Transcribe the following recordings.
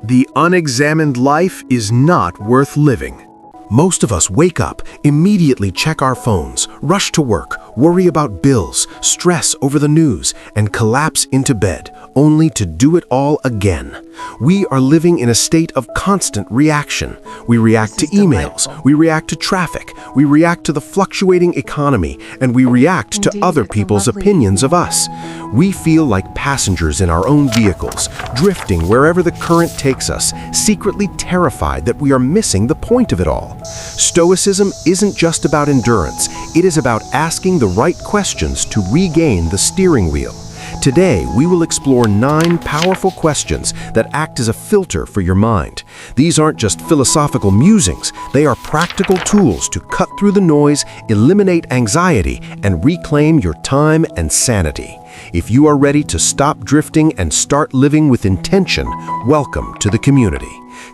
The unexamined life is not worth living. Most of us wake up, immediately check our phones, rush to work, worry about bills, stress over the news, and collapse into bed, only to do it all again. We are living in a state of constant reaction. We react to emails, we react to traffic, we react to the fluctuating economy, and we react to other people's opinions of us. We feel like passengers in our own vehicles, drifting wherever the current takes us, secretly terrified that we are missing the point of it all. Stoicism isn't just about endurance, it is about asking the right questions to regain the steering wheel. Today, we will explore 9 powerful questions that act as a filter for your mind. These aren't just philosophical musings, they are practical tools to cut through the noise, eliminate anxiety, and reclaim your time and sanity. If you are ready to stop drifting and start living with intention, welcome to the community.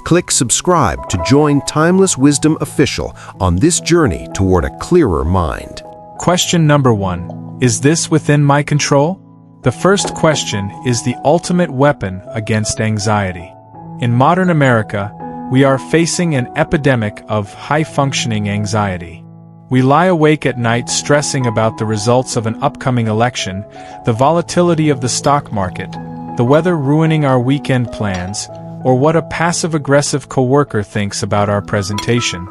Click subscribe to join Timeless Wisdom Official on this journey toward a clearer mind. Question number 1. Is this within my control? The first question is the ultimate weapon against anxiety. In modern America, we are facing an epidemic of high-functioning anxiety. We lie awake at night stressing about the results of an upcoming election, the volatility of the stock market, the weather ruining our weekend plans, or what a passive-aggressive coworker thinks about our presentation.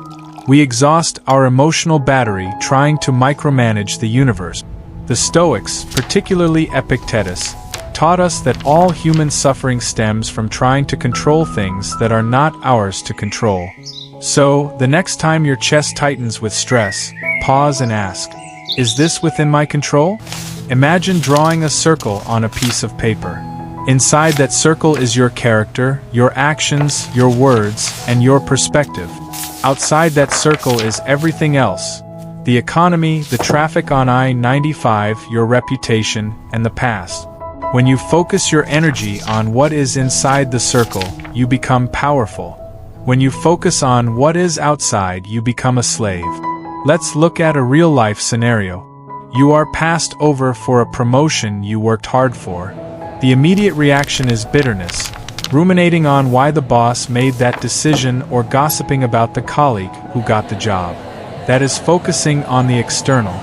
We exhaust our emotional battery trying to micromanage the universe. The Stoics, particularly Epictetus, taught us that all human suffering stems from trying to control things that are not ours to control. So, the next time your chest tightens with stress, pause and ask, is this within my control? Imagine drawing a circle on a piece of paper. Inside that circle is your character, your actions, your words, and your perspective. Outside that circle is everything else. The economy, the traffic on I-95, your reputation, and the past. When you focus your energy on what is inside the circle, you become powerful. When you focus on what is outside, you become a slave. Let's look at a real-life scenario. You are passed over for a promotion you worked hard for. The immediate reaction is bitterness, ruminating on why the boss made that decision or gossiping about the colleague who got the job. That is focusing on the external.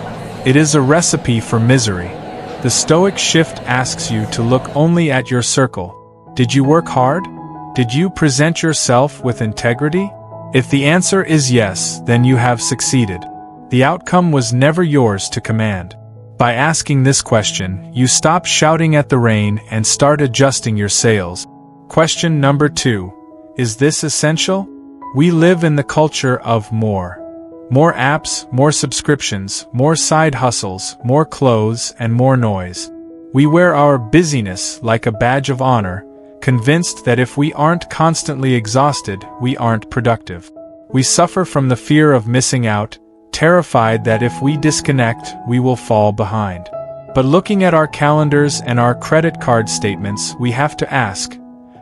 It is a recipe for misery. The Stoic shift asks you to look only at your circle. Did you work hard? Did you present yourself with integrity? If the answer is yes, then you have succeeded. The outcome was never yours to command. By asking this question, you stop shouting at the rain and start adjusting your sails. Question number 2. Is this essential? We live in the culture of more. More apps, more subscriptions, more side hustles, more clothes, and more noise. We wear our busyness like a badge of honor, convinced that if we aren't constantly exhausted, we aren't productive. We suffer from the fear of missing out, terrified that if we disconnect, we will fall behind. But looking at our calendars and our credit card statements, we have to ask,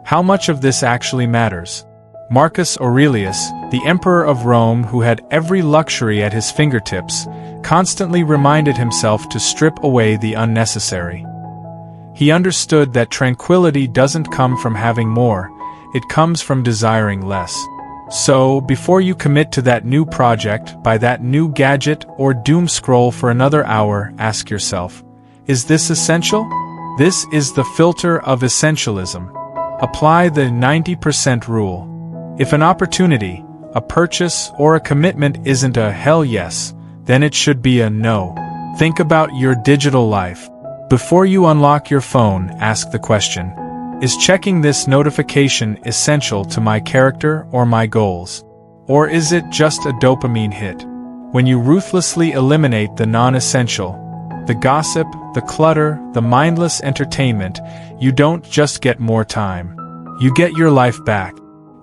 how much of this actually matters? Marcus Aurelius, the emperor of Rome who had every luxury at his fingertips, constantly reminded himself to strip away the unnecessary. He understood that tranquility doesn't come from having more, it comes from desiring less. So, before you commit to that new project, buy that new gadget, or doom scroll for another hour, ask yourself, is this essential? This is the filter of essentialism. Apply the 90% rule. If an opportunity, a purchase, or a commitment isn't a hell yes, then it should be a no. Think about your digital life. Before you unlock your phone, ask the question, is checking this notification essential to my character or my goals? Or is it just a dopamine hit? When you ruthlessly eliminate the non-essential, the gossip, the clutter, the mindless entertainment, you don't just get more time. You get your life back.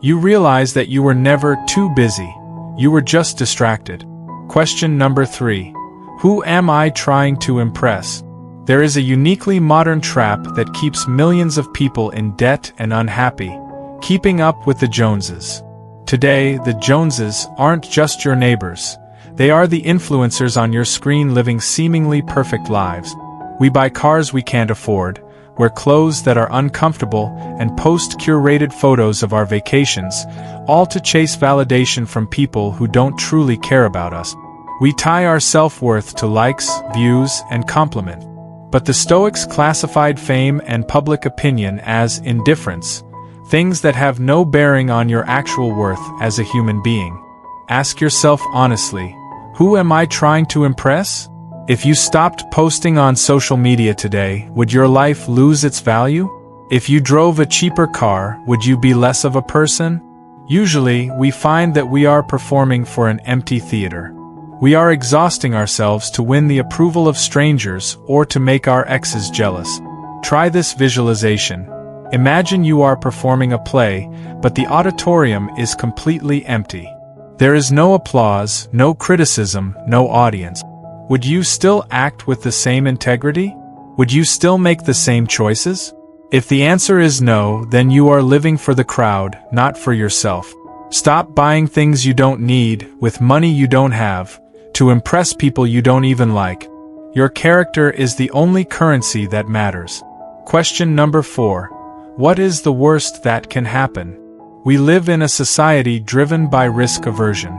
You realize that you were never too busy. You were just distracted. Question number 3. Who am I trying to impress? There is a uniquely modern trap that keeps millions of people in debt and unhappy, keeping up with the Joneses. Today, the Joneses aren't just your neighbors. They are the influencers on your screen living seemingly perfect lives. We buy cars we can't afford, wear clothes that are uncomfortable, and post curated photos of our vacations, all to chase validation from people who don't truly care about us. We tie our self-worth to likes, views, and compliment. But the Stoics classified fame and public opinion as indifference, things that have no bearing on your actual worth as a human being. Ask yourself honestly, who am I trying to impress? If you stopped posting on social media today, would your life lose its value? If you drove a cheaper car, would you be less of a person? Usually, we find that we are performing for an empty theater. We are exhausting ourselves to win the approval of strangers or to make our exes jealous. Try this visualization. Imagine you are performing a play, but the auditorium is completely empty. There is no applause, no criticism, no audience. Would you still act with the same integrity? Would you still make the same choices? If the answer is no, then you are living for the crowd, not for yourself. Stop buying things you don't need, with money you don't have, to impress people you don't even like. Your character is the only currency that matters. Question number 4. What is the worst that can happen? We live in a society driven by risk aversion.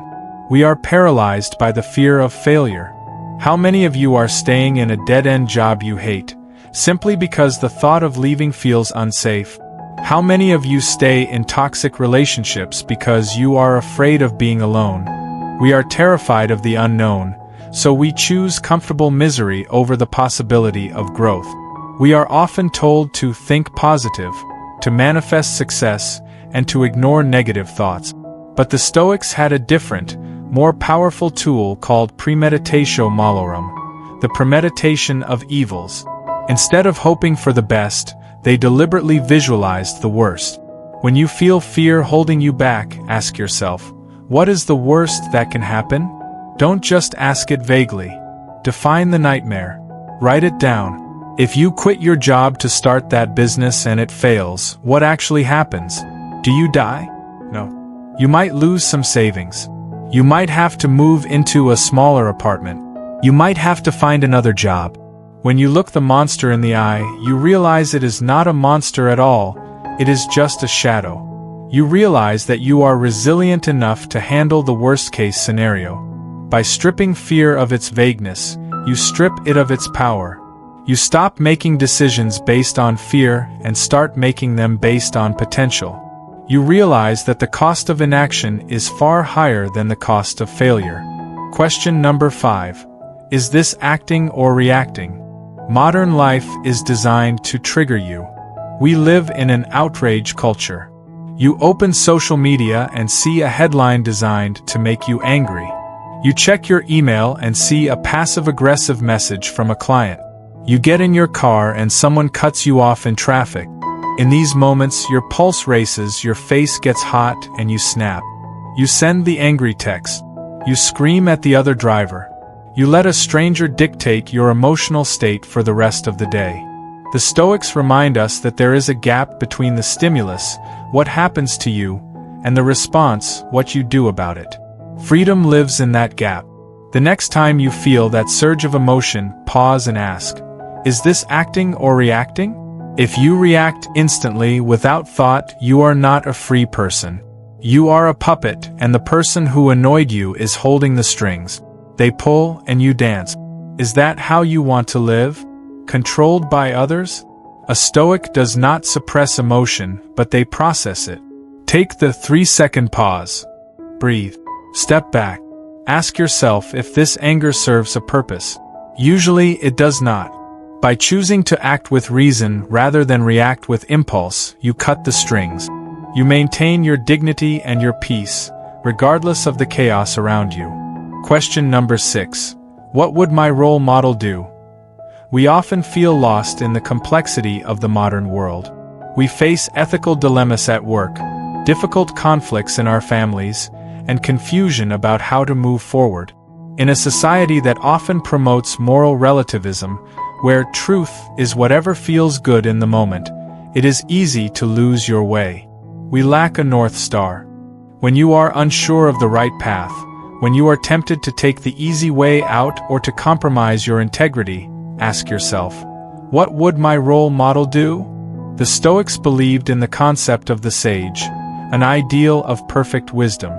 We are paralyzed by the fear of failure. How many of you are staying in a dead-end job you hate, simply because the thought of leaving feels unsafe? How many of you stay in toxic relationships because you are afraid of being alone? We are terrified of the unknown, so we choose comfortable misery over the possibility of growth. We are often told to think positive, to manifest success, and to ignore negative thoughts. But the Stoics had a different, more powerful tool called premeditatio malorum, the premeditation of evils. Instead of hoping for the best, they deliberately visualized the worst. When you feel fear holding you back, ask yourself, what is the worst that can happen? Don't just ask it vaguely. Define the nightmare. Write it down. If you quit your job to start that business and it fails, what actually happens? Do you die? No. You might lose some savings. You might have to move into a smaller apartment. You might have to find another job. When you look the monster in the eye, you realize it is not a monster at all, it is just a shadow. You realize that you are resilient enough to handle the worst-case scenario. By stripping fear of its vagueness, you strip it of its power. You stop making decisions based on fear and start making them based on potential. You realize that the cost of inaction is far higher than the cost of failure. Question number 5. Is this acting or reacting? Modern life is designed to trigger you. We live in an outrage culture. You open social media and see a headline designed to make you angry. You check your email and see a passive-aggressive message from a client. You get in your car and someone cuts you off in traffic. In these moments, your pulse races, your face gets hot, and you snap. You send the angry text. You scream at the other driver. You let a stranger dictate your emotional state for the rest of the day. The Stoics remind us that there is a gap between the stimulus, what happens to you, and the response, what you do about it. Freedom lives in that gap. The next time you feel that surge of emotion, pause and ask, is this acting or reacting? If you react instantly without thought, you are not a free person. You are a puppet, and the person who annoyed you is holding the strings. They pull and you dance. Is that how you want to live? Controlled by others? A Stoic does not suppress emotion, but they process it. Take the 3-second pause. Breathe. Step back. Ask yourself if this anger serves a purpose. Usually it does not. By choosing to act with reason rather than react with impulse, you cut the strings. You maintain your dignity and your peace, regardless of the chaos around you. Question number 6. What would my role model do? We often feel lost in the complexity of the modern world. We face ethical dilemmas at work, difficult conflicts in our families, and confusion about how to move forward. In a society that often promotes moral relativism, where truth is whatever feels good in the moment, it is easy to lose your way. We lack a North Star. When you are unsure of the right path, when you are tempted to take the easy way out or to compromise your integrity, ask yourself, What would my role model do? The Stoics believed in the concept of the sage, an ideal of perfect wisdom.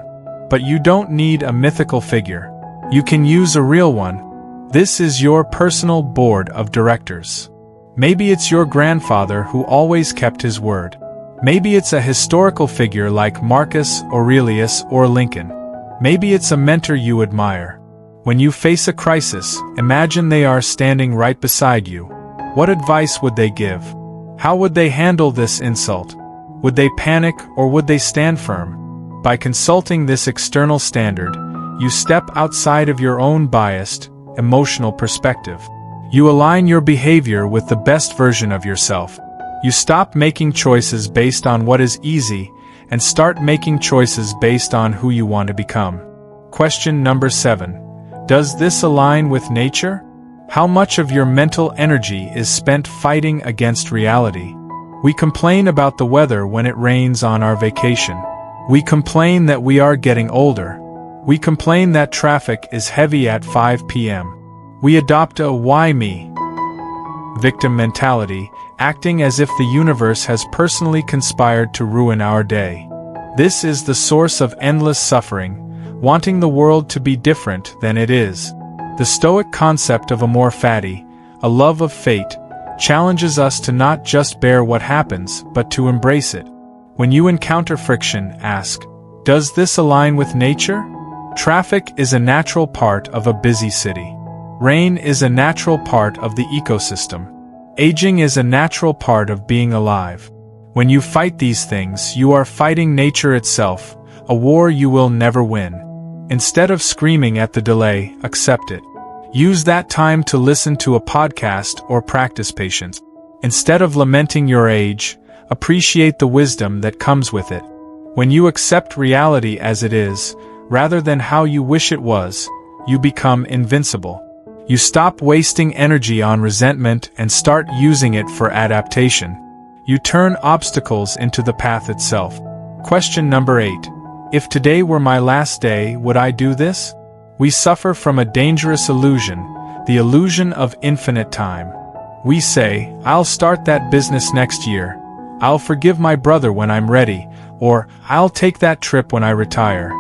But you don't need a mythical figure. You can use a real one. This is your personal board of directors. Maybe it's your grandfather who always kept his word. Maybe it's a historical figure like Marcus Aurelius or Lincoln. Maybe it's a mentor you admire. When you face a crisis, imagine they are standing right beside you. What advice would they give? How would they handle this insult? Would they panic or would they stand firm? By consulting this external standard, you step outside of your own biased, emotional perspective. You align your behavior with the best version of yourself. You stop making choices based on what is easy and start making choices based on who you want to become. Question number 7. Does this align with nature? How much of your mental energy is spent fighting against reality? We complain about the weather when it rains on our vacation. We complain that we are getting older. We complain that traffic is heavy at 5 p.m. We adopt a "why me?" victim mentality, acting as if the universe has personally conspired to ruin our day. This is the source of endless suffering, wanting the world to be different than it is. The Stoic concept of amor fati, a love of fate, challenges us to not just bear what happens, but to embrace it. When you encounter friction, ask, does this align with nature? Traffic is a natural part of a busy city. Rain is a natural part of the ecosystem. Aging is a natural part of being alive. When you fight these things, you are fighting nature itself, a war you will never win. Instead of screaming at the delay, accept it. Use that time to listen to a podcast or practice patience. Instead of lamenting your age, appreciate the wisdom that comes with it. When you accept reality as it is, rather than how you wish it was, you become invincible. You stop wasting energy on resentment and start using it for adaptation. You turn obstacles into the path itself. Question number 8. If today were my last day, would I do this? We suffer from a dangerous illusion, the illusion of infinite time. We say, I'll start that business next year. I'll forgive my brother when I'm ready, or I'll take that trip when I retire.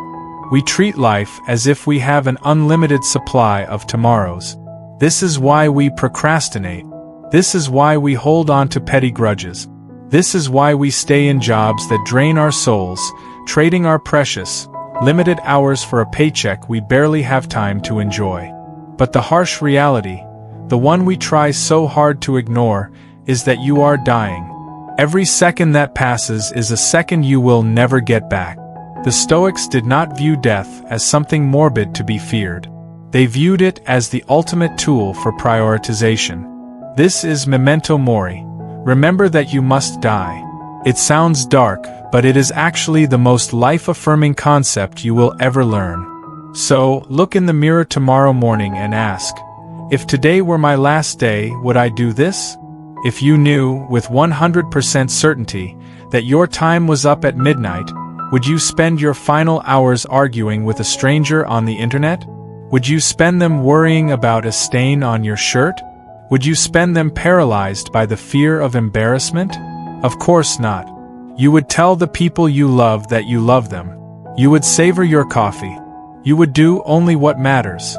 We treat life as if we have an unlimited supply of tomorrows. This is why we procrastinate. This is why we hold on to petty grudges. This is why we stay in jobs that drain our souls, trading our precious, limited hours for a paycheck we barely have time to enjoy. But the harsh reality, the one we try so hard to ignore, is that you are dying. Every second that passes is a second you will never get back. The Stoics did not view death as something morbid to be feared. They viewed it as the ultimate tool for prioritization. This is memento mori. Remember that you must die. It sounds dark, but it is actually the most life-affirming concept you will ever learn. So, look in the mirror tomorrow morning and ask, if today were my last day, would I do this? If you knew, with 100% certainty, that your time was up at midnight, would you spend your final hours arguing with a stranger on the internet? Would you spend them worrying about a stain on your shirt? Would you spend them paralyzed by the fear of embarrassment? Of course not. You would tell the people you love that you love them. You would savor your coffee. You would do only what matters.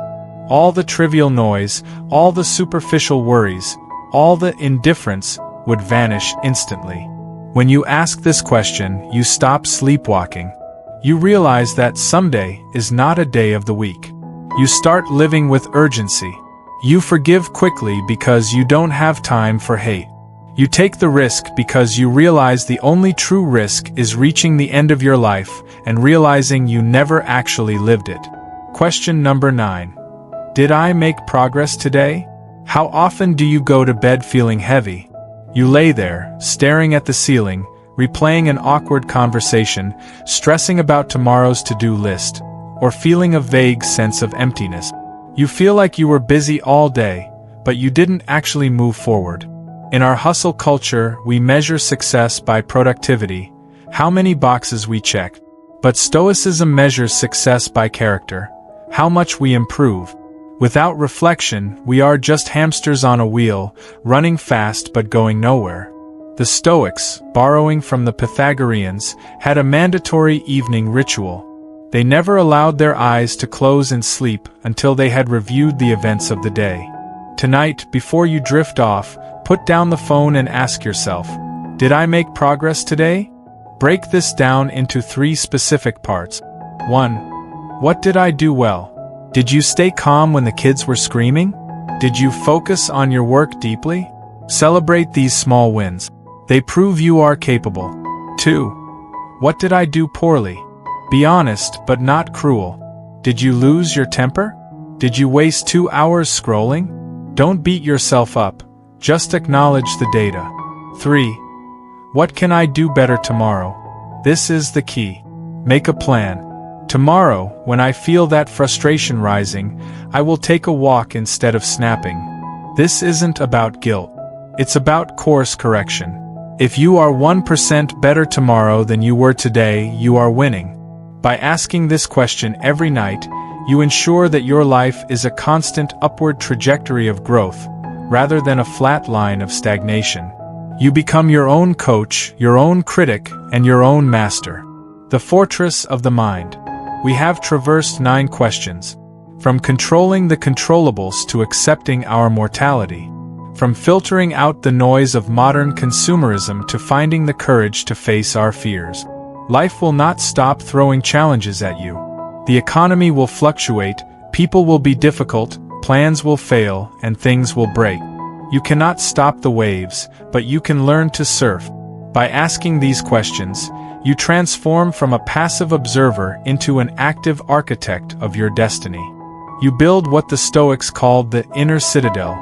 All the trivial noise, all the superficial worries, all the indifference would vanish instantly. When you ask this question, you stop sleepwalking. You realize that someday is not a day of the week. You start living with urgency. You forgive quickly because you don't have time for hate. You take the risk because you realize the only true risk is reaching the end of your life and realizing you never actually lived it. Question number 9. Did I make progress today? How often do you go to bed feeling heavy? You lay there, staring at the ceiling, replaying an awkward conversation, stressing about tomorrow's to-do list, or feeling a vague sense of emptiness. You feel like you were busy all day, but you didn't actually move forward. In our hustle culture, we measure success by productivity, how many boxes we check. But Stoicism measures success by character, how much we improve. Without reflection, we are just hamsters on a wheel, running fast but going nowhere. The Stoics, borrowing from the Pythagoreans, had a mandatory evening ritual. They never allowed their eyes to close in sleep until they had reviewed the events of the day. Tonight, before you drift off, put down the phone and ask yourself, did I make progress today? Break this down into 3 specific parts. 1. What did I do well? Did you stay calm when the kids were screaming? Did you focus on your work deeply? Celebrate these small wins. They prove you are capable. 2. What did I do poorly? Be honest but not cruel. Did you lose your temper? Did you waste 2 hours scrolling? Don't beat yourself up, just acknowledge the data. 3. What can I do better tomorrow? This is the key. Make a plan. Tomorrow, when I feel that frustration rising, I will take a walk instead of snapping. This isn't about guilt. It's about course correction. If you are 1% better tomorrow than you were today, you are winning. By asking this question every night, you ensure that your life is a constant upward trajectory of growth, rather than a flat line of stagnation. You become your own coach, your own critic, and your own master. The fortress of the mind. We have traversed 9 questions. From controlling the controllables to accepting our mortality. From filtering out the noise of modern consumerism to finding the courage to face our fears. Life will not stop throwing challenges at you. The economy will fluctuate, people will be difficult, plans will fail, and things will break. You cannot stop the waves, but you can learn to surf. By asking these questions, you transform from a passive observer into an active architect of your destiny. You build what the Stoics called the inner citadel,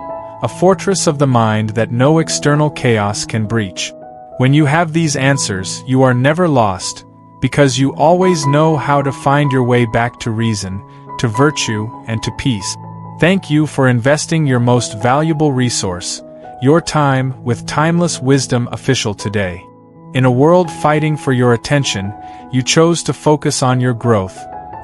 a fortress of the mind that no external chaos can breach. When you have these answers, you are never lost, because you always know how to find your way back to reason, to virtue, and to peace. Thank you for investing your most valuable resource, your time, with Timeless Wisdom Official today. In a world fighting for your attention, you chose to focus on your growth,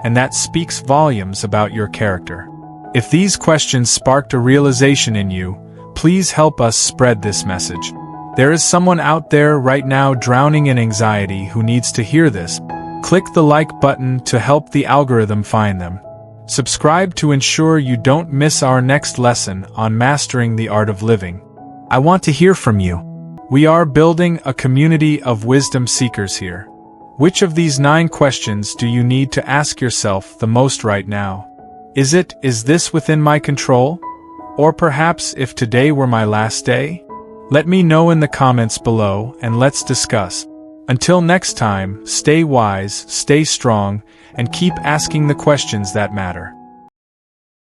and that speaks volumes about your character. If these questions sparked a realization in you, please help us spread this message. There is someone out there right now drowning in anxiety who needs to hear this. Click the like button to help the algorithm find them. Subscribe to ensure you don't miss our next lesson on mastering the art of living. I want to hear from you. We are building a community of wisdom seekers here. Which of these 9 questions do you need to ask yourself the most right now? Is this within my control? Or perhaps if today were my last day? Let me know in the comments below and let's discuss. Until next time, stay wise, stay strong, and keep asking the questions that matter.